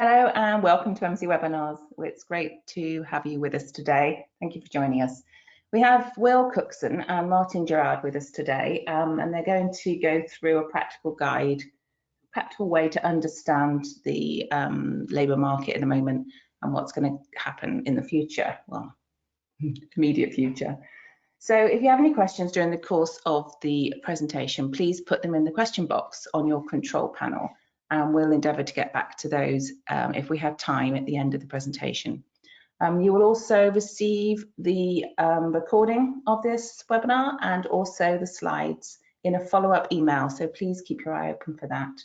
Hello and welcome to MC Webinars. It's great to have you with us today. Thank you for joining us. We have Will Cookson and Martin Gerard with us today, and they're going to go through a practical guide, practical way to understand the labour market at the moment and what's going to happen in the future, well, immediate future. So if you have any questions during the course of the presentation, please put them in the question box on your control panel, and we'll endeavour to get back to those if we have time at the end of the presentation. You will also receive the recording of this webinar and also the slides in a follow-up email, so please keep your eye open for that.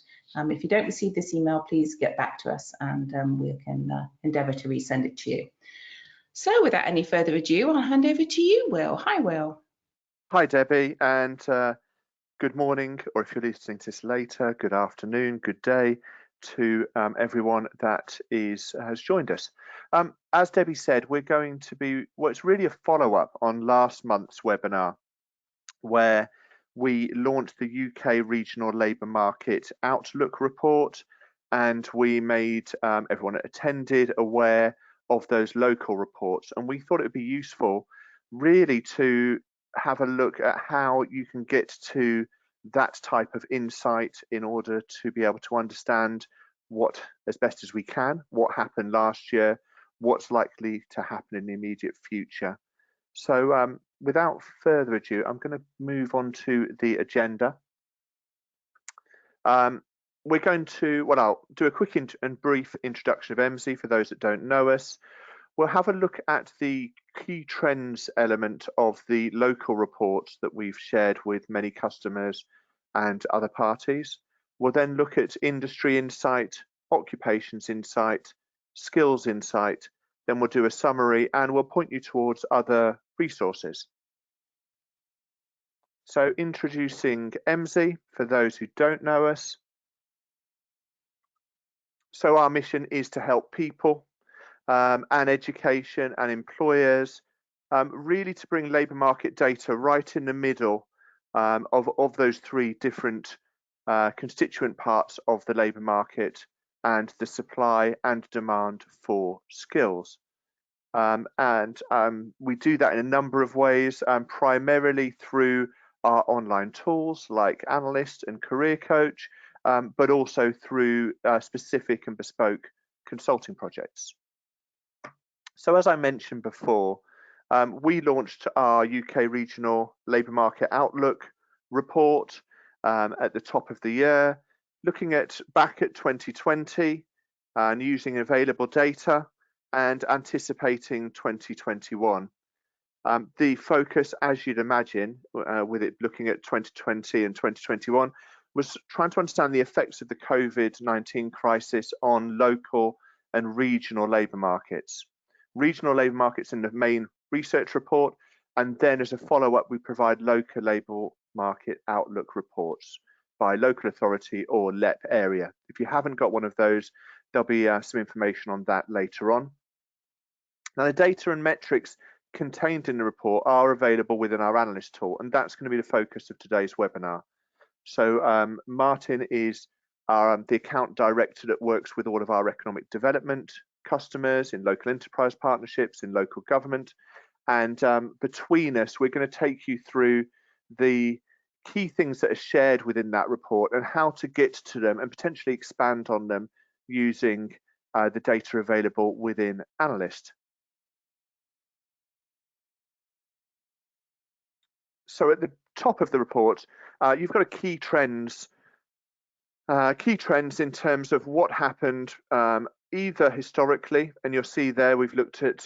If you don't receive this email, please get back to us and we can endeavour to resend it to you. So without any further ado, I'll hand over to you, Will. Hi, Will. Hi, Debbie, and good morning, or if you're listening to this later, good afternoon, good day to everyone that has joined us. As Debbie said, we're going to be, well, it's really a follow-up on last month's webinar, where we launched the UK Regional Labour Market Outlook report, and we made everyone that attended aware of those local reports. And we thought it would be useful really to have a look at how you can get to that type of insight in order to be able to understand what, as best as we can, what happened last year, what's likely to happen in the immediate future. So without further ado, I'm going to move on to the agenda. We're going to, well, I'll do a quick and brief introduction of MC for those that don't know us. We'll have a look at the key trends element of the local reports that we've shared with many customers and other parties. We'll then look at industry insight, occupations insight, skills insight. Then we'll do a summary and we'll point you towards other resources. So introducing MZ for those who don't know us. So our mission is to help people and education and employers really to bring labour market data right in the middle of those three different constituent parts of the labour market and the supply and demand for skills. We do that in a number of ways, primarily through our online tools like Analyst and Career Coach, but also through specific and bespoke consulting projects. So as I mentioned before, we launched our UK Regional Labour Market Outlook report at the top of the year, looking back at 2020 and using available data and anticipating 2021. The focus, as you'd imagine, with it looking at 2020 and 2021, was trying to understand the effects of the COVID-19 crisis on local and regional labour markets. Regional labour markets in the main research report, and then as a follow-up, we provide local labour market outlook reports by local authority or LEP area. If you haven't got one of those, there'll be some information on that later on. Now, the data and metrics contained in the report are available within our Analyst tool, and that's going to be the focus of today's webinar. So Martin is the account director that works with all of our economic development customers in local enterprise partnerships, in local government. And between us, we're going to take you through the key things that are shared within that report and how to get to them and potentially expand on them using the data available within Analyst. So at the top of the report, you've got a key trends in terms of what happened either historically, and you'll see there we've looked at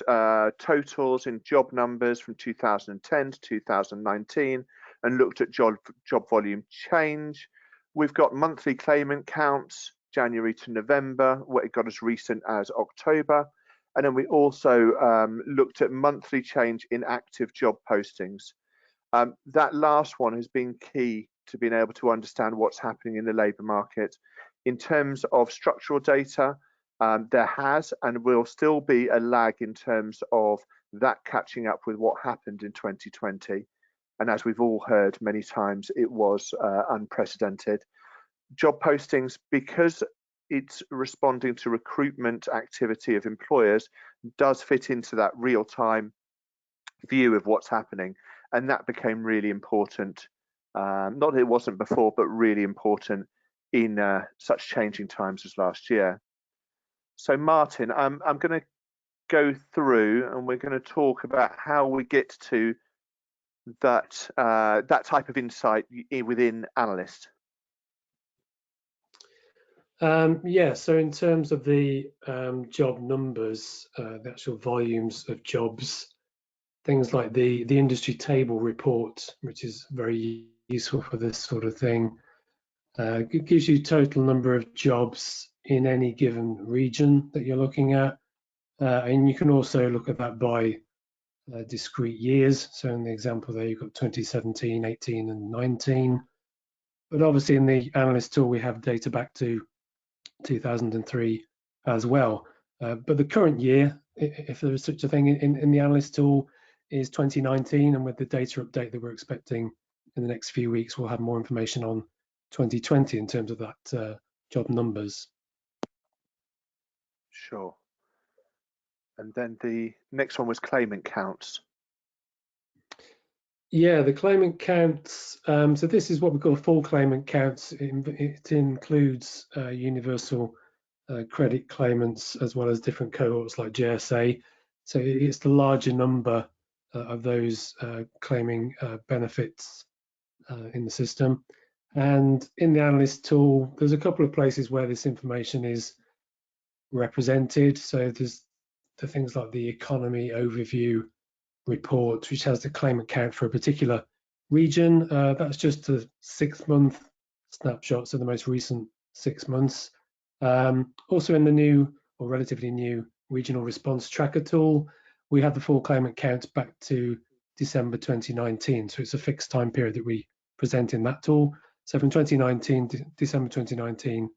totals in job numbers from 2010 to 2019 and looked at job volume change. We've got monthly claimant counts, January to November, what it got as recent as October. And then we also looked at monthly change in active job postings. That last one has been key to being able to understand what's happening in the labour market. In terms of structural data, there has and will still be a lag in terms of that catching up with what happened in 2020. And as we've all heard many times, it was unprecedented. Job postings, because it's responding to recruitment activity of employers, does fit into that real-time view of what's happening, and that became really important. Not that it wasn't before, but really important in such changing times as last year. So Martin, I'm going to go through and we're going to talk about how we get to that that type of insight within Analyst. Yeah, so in terms of the job numbers, the actual volumes of jobs, things like the industry table report, which is very useful for this sort of thing, it gives you total number of jobs in any given region that you're looking at, and you can also look at that by discrete years. So in the example there, you've got 2017, 18, and 19. But obviously in the Analyst tool, we have data back to 2003 as well. But the current year, if there is such a thing in the Analyst tool, is 2019, and with the data update that we're expecting in the next few weeks, we'll have more information on 2020 in terms of that job numbers. Sure. And then the next one was Claimant Counts. Yeah, the Claimant Counts. So this is what we call full Claimant Counts. It includes universal credit claimants as well as different cohorts like JSA. So it's the larger number of those claiming benefits in the system. And in the Analyst tool, there's a couple of places where this information is represented. So there's the things like the economy overview report, which has the claimant count for a particular region. That's just a 6-month snapshot, so the most recent 6 months. Also in the new or relatively new regional response tracker tool, we have the full claimant counts back to December 2019. So it's a fixed time period that we present in that tool. So from 2019 to December 2019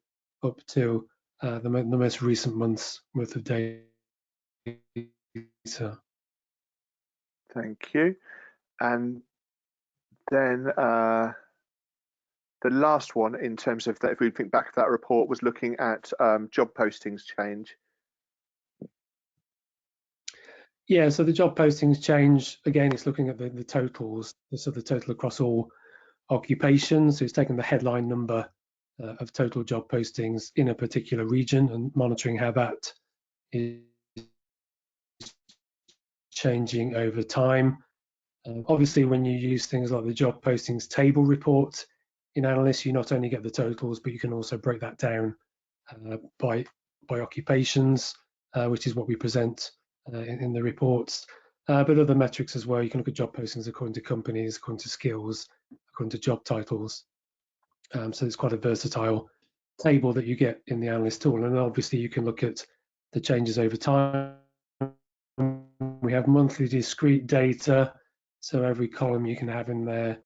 up to the most recent months worth of data. Thank you. And then the last one in terms of that, if we think back to that report, was looking at job postings change. Yeah, so the job postings change, again, it's looking at the totals, so the total across all occupations. So it's taking the headline number of total job postings in a particular region and monitoring how that is changing over time. Obviously, when you use things like the job postings table report in Analyst, you not only get the totals, but you can also break that down by occupations, which is what we present in the reports, but other metrics as well. You can look at job postings according to companies, according to skills, according to job titles. So it's quite a versatile table that you get in the Analyst tool. And obviously you can look at the changes over time. We have monthly discrete data. So every column you can have in there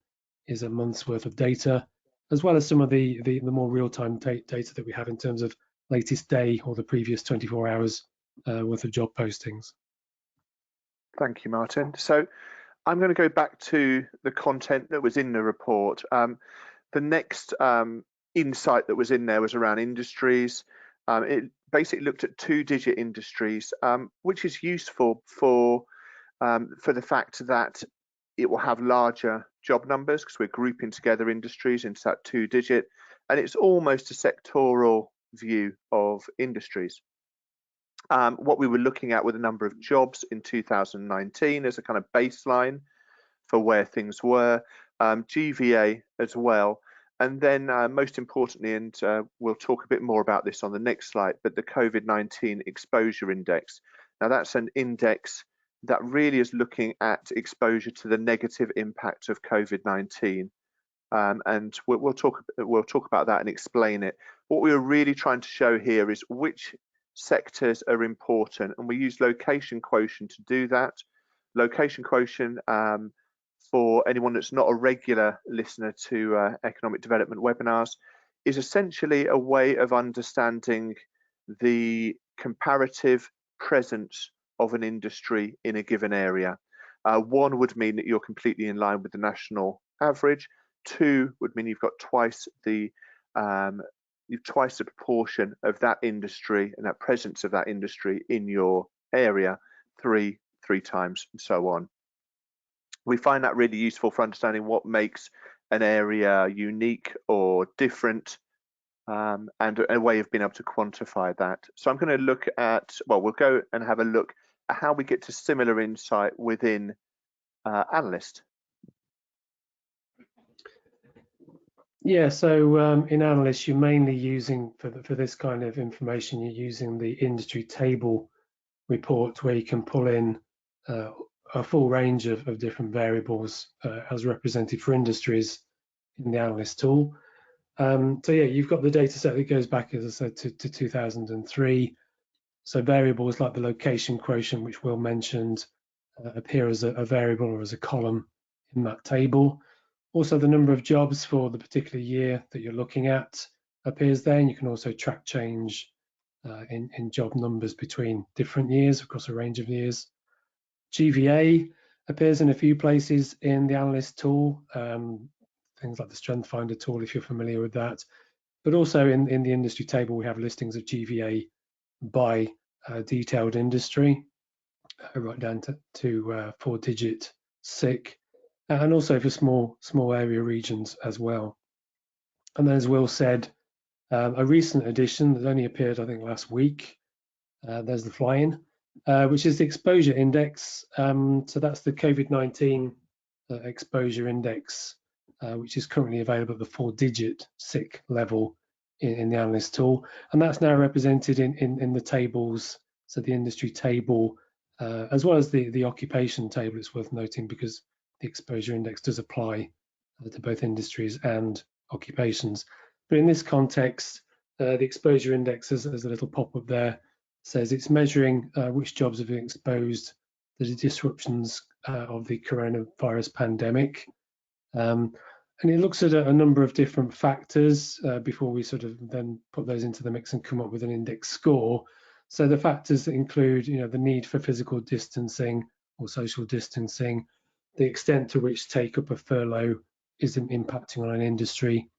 is a month's worth of data, as well as some of the more real-time data that we have in terms of latest day or the previous 24 hours worth of job postings. Thank you, Martin. So I'm going to go back to the content that was in the report. The next insight that was in there was around industries. It basically looked at 2-digit industries, which is useful for the fact that it will have larger job numbers because we're grouping together industries into that 2-digit, and it's almost a sectoral view of industries. What we were looking at were the number of jobs in 2019 as a kind of baseline for where things were, GVA as well, and then most importantly, and we'll talk a bit more about this on the next slide, but the COVID-19 exposure index. Now that's an index that really is looking at exposure to the negative impact of COVID-19, and we'll talk about that and explain it. What we were really trying to show here is which sectors are important, and we use location quotient to do that. Location quotient, for anyone that's not a regular listener to economic development webinars, is essentially a way of understanding the comparative presence of an industry in a given area. 1 would mean that you're completely in line with the national average. 2 would mean you've got twice the you've twice the proportion of that industry and that presence of that industry in your area, three times, and so on. We find that really useful for understanding what makes an area unique or different, and a way of being able to quantify that. So I'm going to look at, well, we'll go and have a look at how we get to similar insight within Analyst. Yeah, so in Analyst, you're mainly using, for this kind of information, you're using the industry table report, where you can pull in a full range of different variables as represented for industries in the Analyst tool. So yeah, you've got the data set that goes back, as I said, to 2003. So variables like the location quotient, which Will mentioned, appear as a variable or as a column in that table. Also, the number of jobs for the particular year that you're looking at appears there, and you can also track change in job numbers between different years across a range of years. GVA appears in a few places in the Analyst tool, things like the Strength Finder tool, if you're familiar with that. But also in the industry table, we have listings of GVA by detailed industry, right down to 4-digit SIC, and also for small area regions as well. And then, as Will said, a recent addition that only appeared, I think, last week. There's the fly-in, which is the exposure index. So that's the COVID-19 exposure index, which is currently available at the 4-digit SIC level in the Analyst tool. And that's now represented in the tables, so the industry table, as well as the occupation table. It's worth noting because the exposure index does apply to both industries and occupations. But in this context, the exposure index, as a little pop-up there, says it's measuring which jobs have been exposed to the disruptions of the coronavirus pandemic. And it looks at a number of different factors before we sort of then put those into the mix and come up with an index score. So the factors that include, the need for physical distancing or social distancing, the extent to which take-up of furlough is impacting on an industry,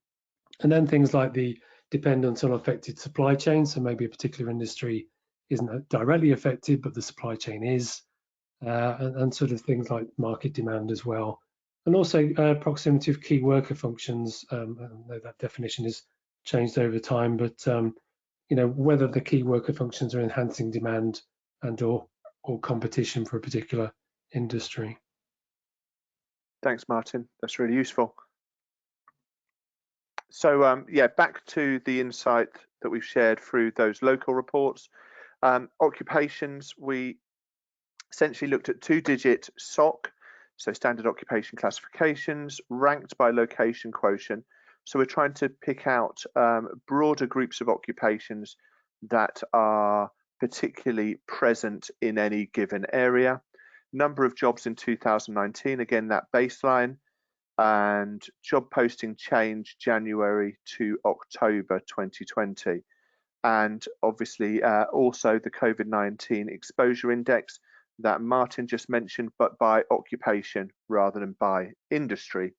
and then things like the dependence on affected supply chain. So maybe a particular industry isn't directly affected, but the supply chain is, and sort of things like market demand as well. And also proximity of key worker functions. That definition has changed over time, but whether the key worker functions are enhancing demand and or competition for a particular industry. Thanks, Martin. That's really useful. So yeah, back to the insight that we've shared through those local reports. Occupations, we essentially looked at 2-digit SOC, so standard occupation classifications, ranked by location quotient. So we're trying to pick out broader groups of occupations that are particularly present in any given area. Number of jobs in 2019, again, that baseline, and job posting change January to October 2020. And obviously also the COVID-19 exposure index that Martin just mentioned, but by occupation rather than by industry.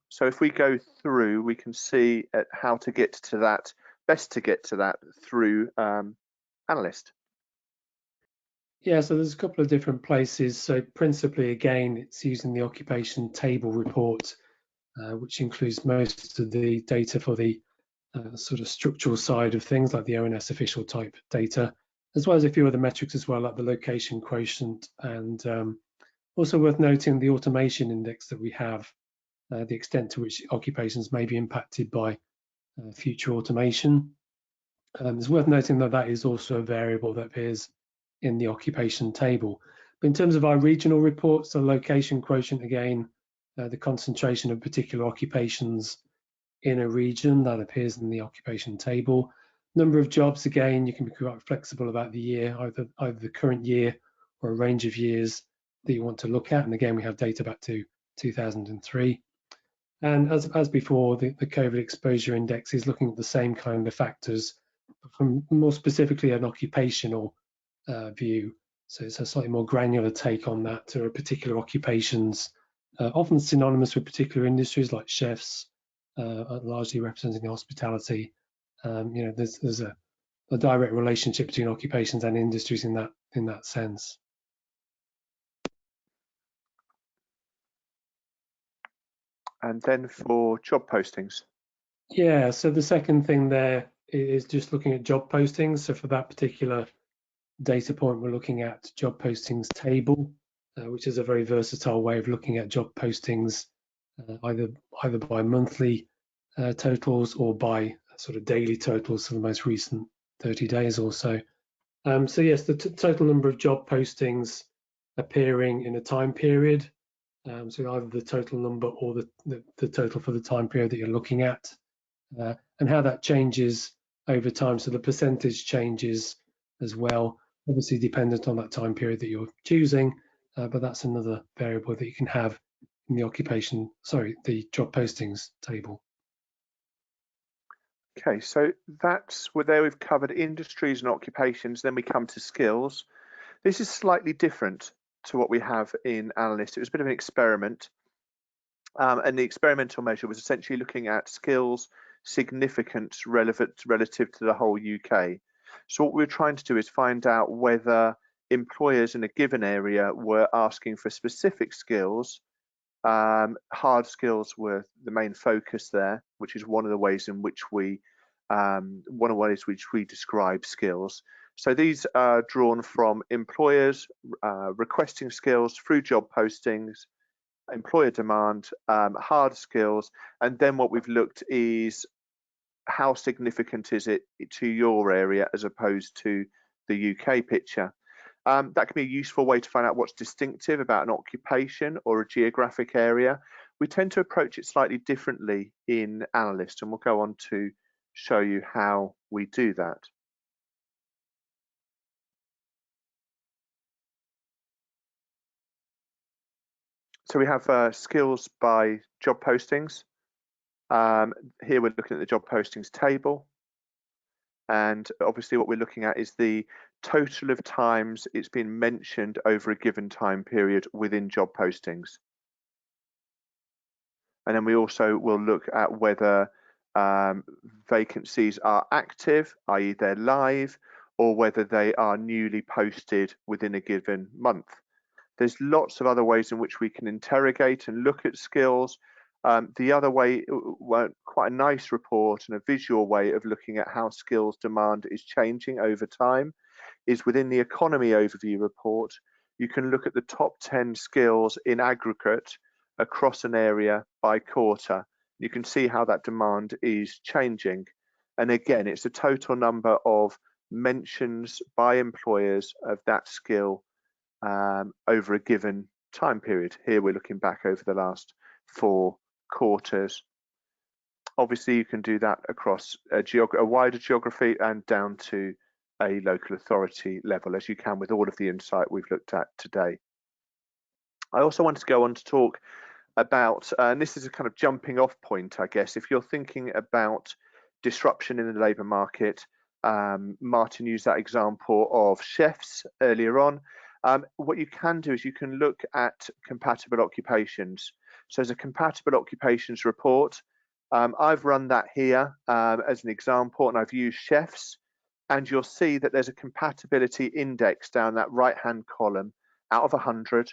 So if we go through, we can see how to get to that, best to get to that through Analyst. Yeah, so there's a couple of different places. So principally, again, it's using the occupation table report, which includes most of the data for the sort of structural side of things, like the ONS official type data, as well as a few other metrics as well, like the location quotient, and also worth noting the automation index that we have, the extent to which occupations may be impacted by future automation. It's worth noting that that is also a variable that appears in the occupation table. But in terms of our regional reports, the location quotient, again, the concentration of particular occupations in a region, that appears in the occupation table. Number of jobs, again, you can be quite flexible about the year, either the current year or a range of years that you want to look at. And again, we have data back to 2003. And as before, the COVID exposure index is looking at the same kind of factors, but from more specifically an occupational view. So it's a slightly more granular take on that to particular occupations, often synonymous with particular industries like chefs, largely representing hospitality. There's a direct relationship between occupations and industries in that sense. And then for job postings. Yeah, so the second thing there is just looking at job postings. So for that particular data point, we're looking at job postings table, which is a very versatile way of looking at job postings, either by monthly totals or by sort of daily totals for the most recent 30 days or so. So yes, the total number of job postings appearing in a time period. So either the total number or the total for the time period that you're looking at, and how that changes over time. So the percentage changes as well, obviously dependent on that time period that you're choosing, but that's another variable that you can have in the job postings table. Okay, so that's there we've covered industries and occupations, then we come to skills. This is slightly different to what we have in Analyst. It was a bit of an experiment, and the experimental measure was essentially looking at skills significance relative to the whole UK. So what we're trying to do is find out whether employers in a given area were asking for specific skills. Hard skills were the main focus there, which is one of the ways in which we describe skills. So these are drawn from employers requesting skills through job postings, employer demand, hard skills, and then what we've looked is how significant is it to your area as opposed to the UK picture. That can be a useful way to find out what's distinctive about an occupation or a geographic area. We tend to approach it slightly differently in Analyst, and we'll go on to show you how we do that. So we have skills by job postings. Here we're looking at the job postings table. And obviously what we're looking at is the total of times it's been mentioned over a given time period within job postings. And then we also will look at whether vacancies are active, i.e. they're live, or whether they are newly posted within a given month. There's lots of other ways in which we can interrogate and look at skills. The other way, quite a nice report and a visual way of looking at how skills demand is changing over time, is within the economy overview report. You can look at the top 10 skills in aggregate across an area by quarter. You can see how that demand is changing. And again, it's the total number of mentions by employers of that skill over a given time period. Here we're looking back over the last 4 quarters. Obviously, you can do that across a wider geography and down to a local authority level, as you can with all of the insight we've looked at today. I also wanted to go on to talk about, and this is a kind of jumping off point, I guess, if you're thinking about disruption in the labour market. Martin used that example of chefs earlier on. What you can do is you can look at compatible occupations. So there's a compatible occupations report. I've run that here as an example, and I've used chefs, and you'll see that there's a compatibility index down that right-hand column out of 100,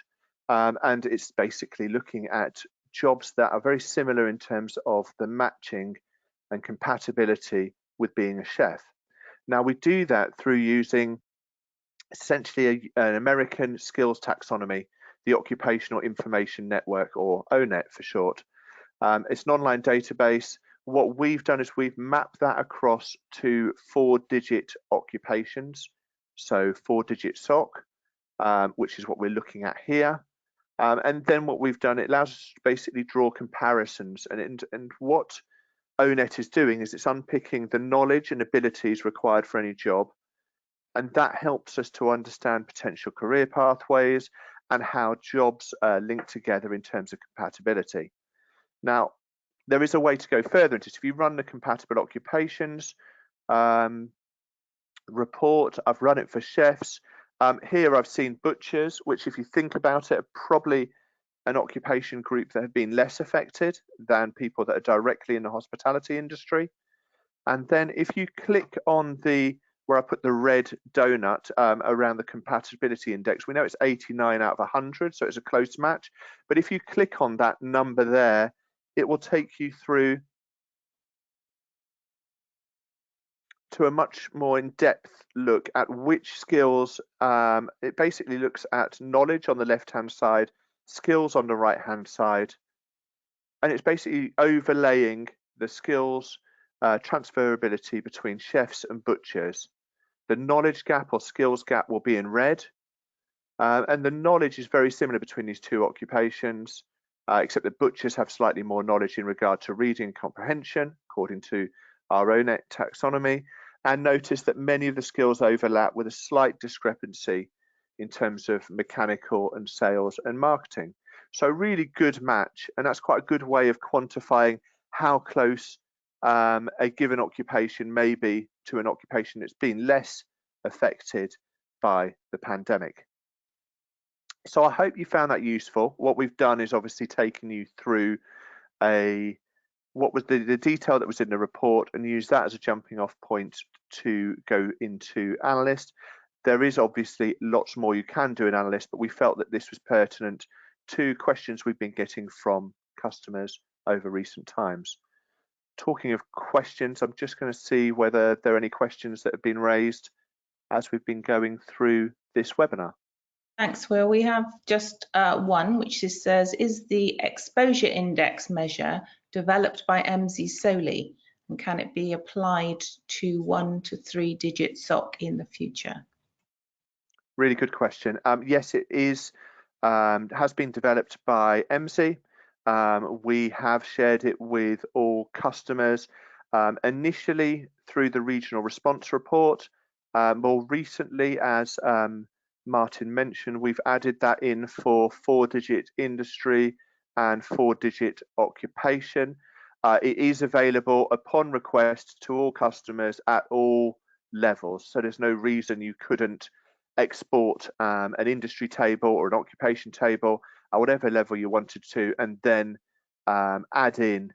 and it's basically looking at jobs that are very similar in terms of the matching and compatibility with being a chef. Now we do that through using essentially an American skills taxonomy, the Occupational Information Network, or ONET for short. It's an online database. What we've done is we've mapped that across to 4-digit occupations, so 4-digit SOC, which is what we're looking at here. And then what we've done, it allows us to basically draw comparisons. And what ONET is doing is it's unpicking the knowledge and abilities required for any job. And that helps us to understand potential career pathways and how jobs link together in terms of compatibility. Now, there is a way to go further into this. If you run the compatible occupations report, I've run it for chefs. Here I've seen butchers, which if you think about it, are probably an occupation group that have been less affected than people that are directly in the hospitality industry. And then if you click on where I put the red donut around the compatibility index, we know it's 89 out of 100, so it's a close match. But if you click on that number there, it will take you through to a much more in-depth look at which skills. It basically looks at knowledge on the left-hand side, skills on the right-hand side, and it's basically overlaying the skills transferability between chefs and butchers. The knowledge gap or skills gap will be in red, and the knowledge is very similar between these two occupations, except that butchers have slightly more knowledge in regard to reading and comprehension, according to our own taxonomy. And notice that many of the skills overlap with a slight discrepancy in terms of mechanical and sales and marketing. So really good match, and that's quite a good way of quantifying how close a given occupation may be to an occupation that's been less affected by the pandemic. So I hope you found that useful. What we've done is obviously taken you through what was the detail that was in the report and use that as a jumping off point to go into Analyst. There is obviously lots more you can do in Analyst, but we felt that this was pertinent to questions we've been getting from customers over recent times. Talking of questions, I'm just going to see whether there are any questions that have been raised as we've been going through this webinar. Thanks, Will. We have just one, which says, is the exposure index measure developed by MZ solely, and can it be applied to 1 to 3 digit SOC in the future? Really good question. Yes, it is. Has been developed by MZ. We have shared it with all customers, initially through the regional response report. More recently, as Martin mentioned, we've added that in for 4-digit industry and 4-digit occupation. It is available upon request to all customers at all levels. So there's no reason you couldn't export an industry table or an occupation table at whatever level you wanted to, and then add in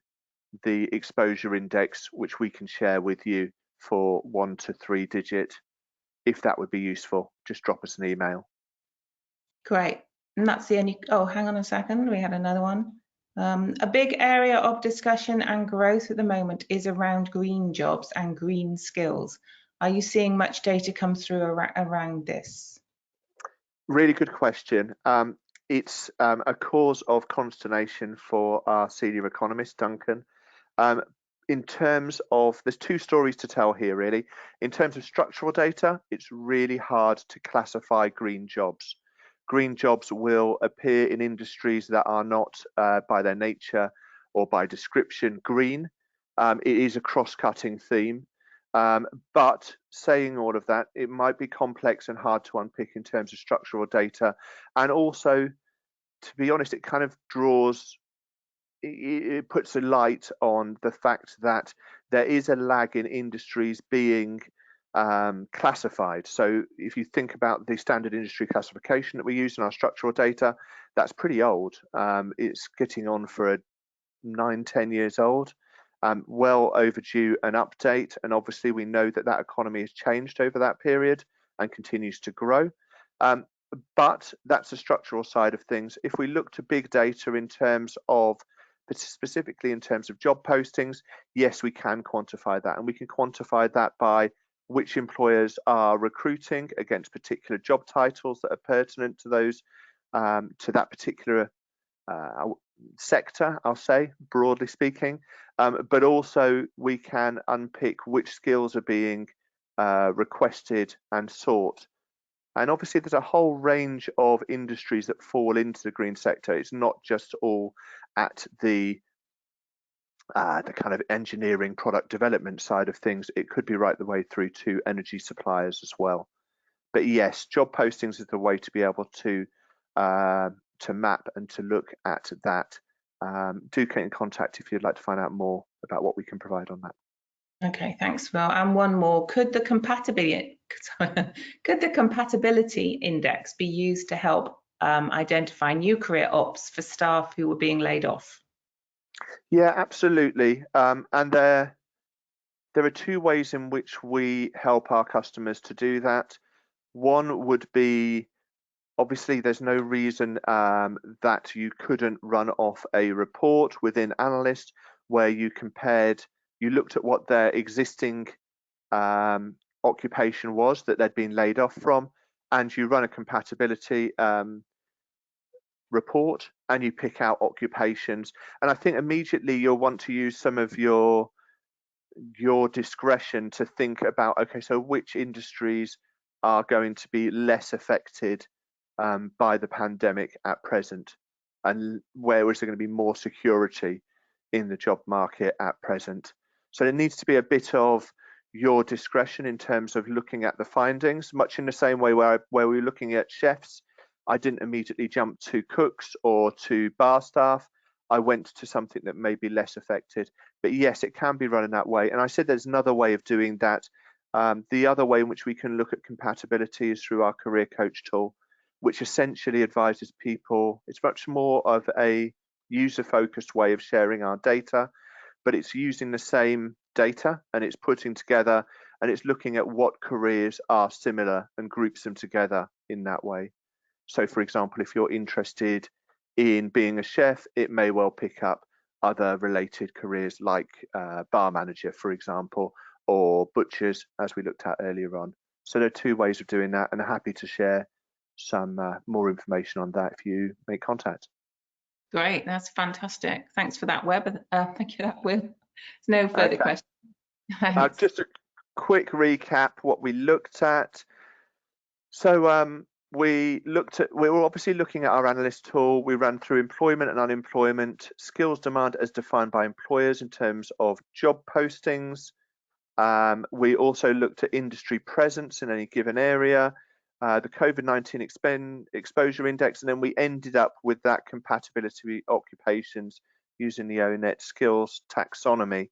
the exposure index, which we can share with you for 1 to 3 digit. If that would be useful, just drop us an email. Great. And that's the only, oh, hang on a second, we had another one. A big area of discussion and growth at the moment is around green jobs and green skills. Are you seeing much data come through around this? Really good question. It's a cause of consternation for our senior economist, Duncan. In terms of, there's two stories to tell here, really. In terms of structural data, it's really hard to classify green jobs. Green jobs will appear in industries that are not, by their nature or by description, green. It is a cross-cutting theme. But saying all of that, it might be complex and hard to unpick in terms of structural data. And also, to be honest, it kind of it puts a light on the fact that there is a lag in industries being classified. So if you think about the standard industry classification that we use in our structural data, that's pretty old. It's getting on for 9-10 years old. Well overdue an update, and obviously we know that that economy has changed over that period and continues to grow. But that's the structural side of things. If we look to big data in terms of, specifically in terms of job postings, yes, we can quantify that, and we can quantify that by which employers are recruiting against particular job titles that are pertinent to those, to that particular sector, I'll say, broadly speaking. But also we can unpick which skills are being requested and sought. And obviously there's a whole range of industries that fall into the green sector. It's not just all at the kind of engineering product development side of things. It could be right the way through to energy suppliers as well. But yes, job postings is the way to be able to map and to look at that. Do get in contact if you'd like to find out more about what we can provide on that. Okay, thanks, Phil. And one more, could the compatibility index be used to help identify new career ops for staff who were being laid off? Yeah, absolutely. And there are two ways in which we help our customers to do that. One would be, obviously, there's no reason that you couldn't run off a report within Analyst where you looked at what their existing occupation was that they'd been laid off from, and you run a compatibility report and you pick out occupations. And I think immediately you'll want to use some of your discretion to think about, okay, so which industries are going to be less affected by the pandemic at present, and where is there going to be more security in the job market at present. So there needs to be a bit of your discretion in terms of looking at the findings, much in the same way where we were looking at chefs. I didn't immediately jump to cooks or to bar staff. I went to something that may be less affected. But yes, it can be run in that way. And I said there's another way of doing that. The other way in which we can look at compatibility is through our career coach tool, which essentially advises people. It's much more of a user-focused way of sharing our data, but it's using the same data and it's putting together and it's looking at what careers are similar and groups them together in that way. So for example, if you're interested in being a chef, it may well pick up other related careers like bar manager, for example, or butchers, as we looked at earlier on. So there are two ways of doing that, and I'm happy to share some more information on that if you make contact. Great, that's fantastic. Thanks for that, Web. Thank you, that Will. There's no further questions. Just a quick recap what we looked at. So we were obviously looking at our Analyst tool. We ran through employment and unemployment, skills demand as defined by employers in terms of job postings. We also looked at industry presence in any given area, the COVID-19 exposure index, and then we ended up with that compatibility occupations using the ONET skills taxonomy.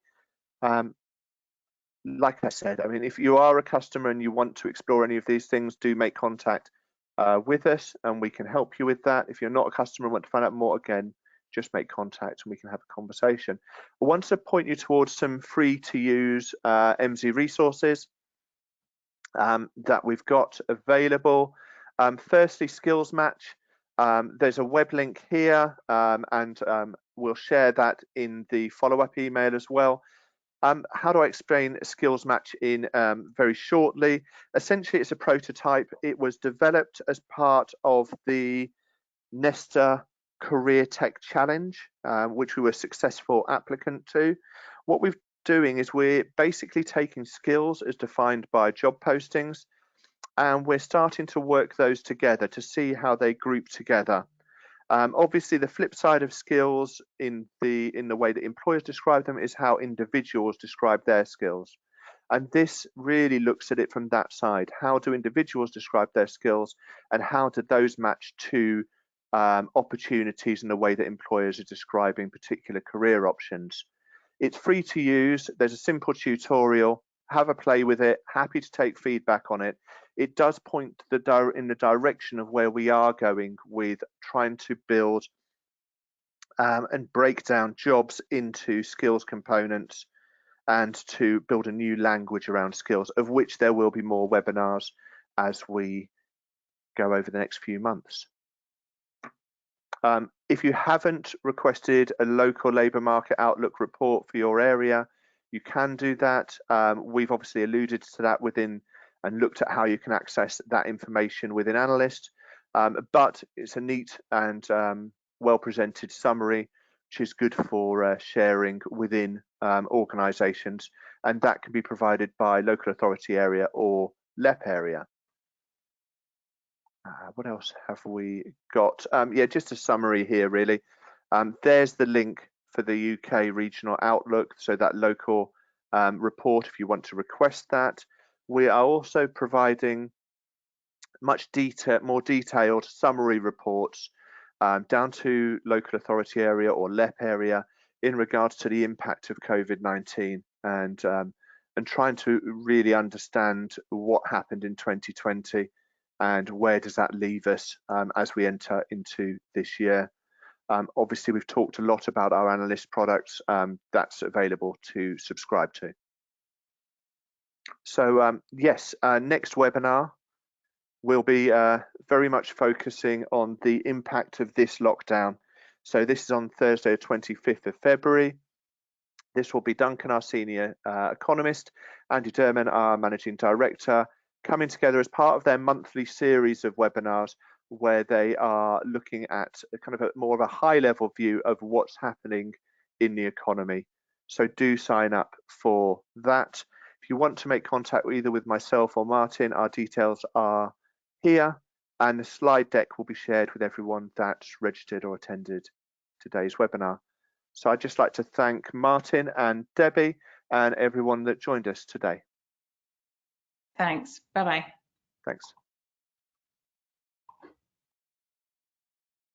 Like I said, I mean, if you are a customer and you want to explore any of these things, do make contact with us and we can help you with that. If you're not a customer and want to find out more, again, just make contact and we can have a conversation. I want to point you towards some free to use MZ resources that we've got available. Firstly, Skills Match. There's a web link here and we'll share that in the follow-up email as well. How do I explain Skills Match in very shortly? Essentially, it's a prototype. It was developed as part of the Nesta Career Tech Challenge, which we were a successful applicant to. What we're doing is we're basically taking skills as defined by job postings, and we're starting to work those together to see how they group together. Obviously, the flip side of skills in the way that employers describe them is how individuals describe their skills. And this really looks at it from that side. How do individuals describe their skills and how do those match to opportunities in the way that employers are describing particular career options? It's free to use. There's a simple tutorial. Have a play with it. Happy to take feedback on it. It does point in the direction of where we are going with trying to build and break down jobs into skills components and to build a new language around skills, of which there will be more webinars as we go over the next few months. If you haven't requested a local labour market outlook report for your area, you can do that. We've obviously alluded to that within and looked at how you can access that information within Analyst, but it's a neat and well presented summary, which is good for sharing within organisations, and that can be provided by local authority area or LEP area. What else have we got? Yeah, just a summary here really. There's the link for the UK regional outlook, so that local report if you want to request that. We are also providing much more detailed summary reports down to local authority area or LEP area in regards to the impact of COVID-19 and trying to really understand what happened in 2020 and where does that leave us as we enter into this year. Obviously, we've talked a lot about our Analyst products that's available to subscribe to. So yes, next webinar will be very much focusing on the impact of this lockdown. So this is on Thursday, the 25th of February. This will be Duncan, our senior economist, Andy Derman, our managing director, coming together as part of their monthly series of webinars where they are looking at a kind of more of a high level view of what's happening in the economy. So do sign up for that. If you want to make contact either with myself or Martin, our details are here, and the slide deck will be shared with everyone that's registered or attended today's webinar. So I'd just like to thank Martin and Debbie and everyone that joined us today. Thanks. Bye-bye. Thanks.